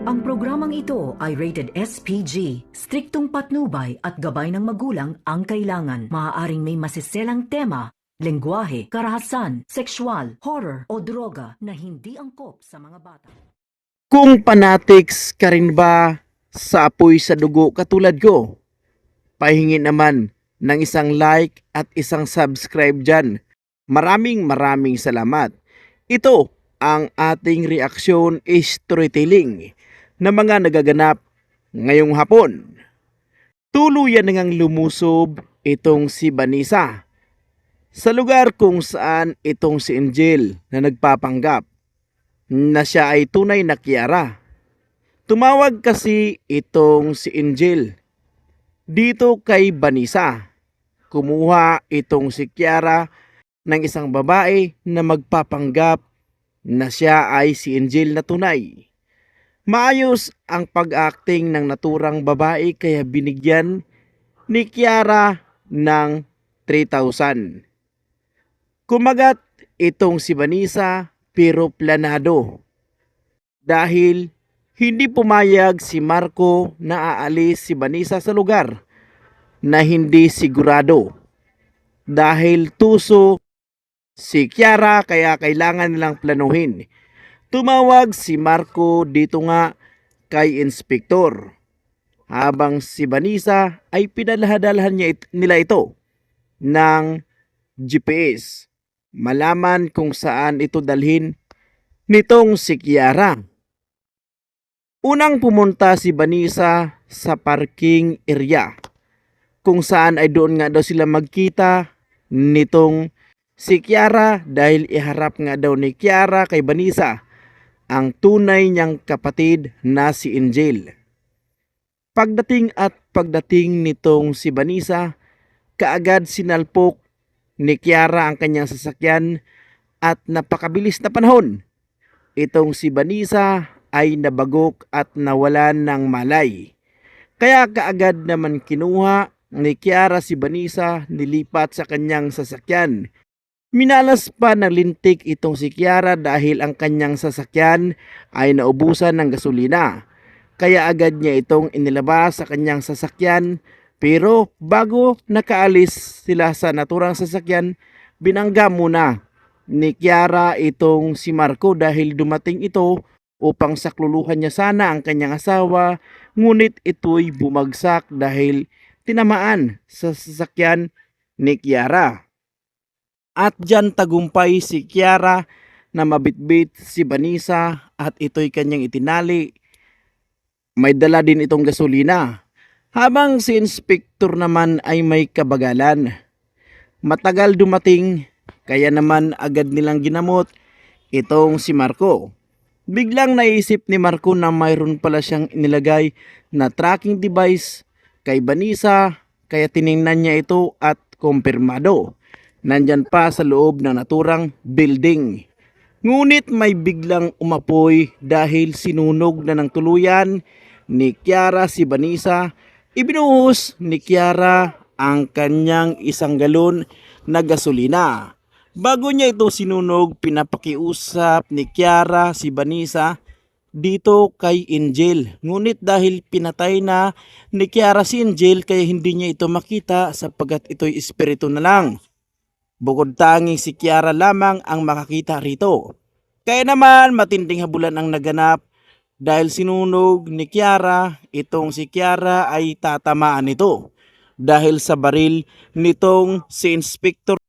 Ang programang ito ay rated SPG. Striktong patnubay at gabay ng magulang ang kailangan. Maaaring may masiselang tema, lengguwahe, karahasan, sexual, horror o droga na hindi angkop sa mga bata. Kung fanatics ka rin ba sa apoy sa dugo katulad ko, pahingi naman ng isang like at isang subscribe dyan. Maraming salamat. Ito ang ating reaksyon storytelling na mga nagaganap ngayong hapon. Tuluyan nang lumusob itong si Vanessa sa lugar kung saan itong si Angel na nagpapanggap na siya ay tunay na Kiara. Tumawag kasi itong si Angel dito kay Vanessa. Kumuha itong si Kiara ng isang babae na magpapanggap na siya ay si Angel na tunay. Maayos ang pag-acting ng naturang babae kaya binigyan ni Kiara ng 3,000. Kumagat itong si Vanessa pero planado dahil hindi pumayag si Marco na aalis si Vanessa sa lugar na hindi sigurado. Dahil tuso si Kiara kaya kailangan nilang planuhin. Tumawag si Marco dito nga kay Inspektor habang si Vanessa ay pinadalhan nila ito ng GPS. Malaman kung saan ito dalhin nitong si Kiara. Unang pumunta si Vanessa sa parking area kung saan ay doon nga daw sila magkita nitong si Kiara dahil iharap nga daw ni Kiara kay Vanessa ang tunay niyang kapatid na si Angel. Pagdating nitong si Vanessa, kaagad sinalpok ni Kiara ang kanyang sasakyan at napakabilis na panahon. Itong si Vanessa ay nabagok at nawalan ng malay. Kaya kaagad naman kinuha ni Kiara si Vanessa, nilipat sa kanyang sasakyan. Minalas pa ng lintik itong si Kiara dahil ang kanyang sasakyan ay naubusan ng gasolina. Kaya agad niya itong inilabas sa kanyang sasakyan. Pero bago nakaalis sila sa naturang sasakyan, binangga muna ni Kiara itong si Marco dahil dumating ito upang sakluluhan niya sana ang kanyang asawa. Ngunit ito'y bumagsak dahil tinamaan sa sasakyan ni Kiara. At dyan tagumpay si Kiara na mabitbit si Vanessa at ito'y kanyang itinali. May dala din itong gasolina. Habang si Inspektor naman ay may kabagalan. Matagal dumating kaya naman agad nilang ginamot itong si Marco. Biglang naisip ni Marco na mayroon pala siyang inilagay na tracking device kay Vanessa kaya tiningnan niya ito at kumpirmado. Nandyan pa sa loob ng naturang building. Ngunit may biglang umapoy dahil sinunog na ng tuluyan ni Kiara si Vanessa. Ibinuhos ni Kiara ang kanyang 1 galon na gasolina. Bago niya ito sinunog, pinapakiusap ni Kiara si Vanessa dito kay Angel. Ngunit dahil pinatay na ni Kiara si Angel kaya hindi niya ito makita sapagkat ito'y espiritu na lang. Bukod tanging si Kiara lamang ang makakita rito. Kaya naman matinding habulan ang naganap dahil sinunog ni Kiara, itong si Kiara ay tatamaan nito dahil sa baril nitong si Inspektor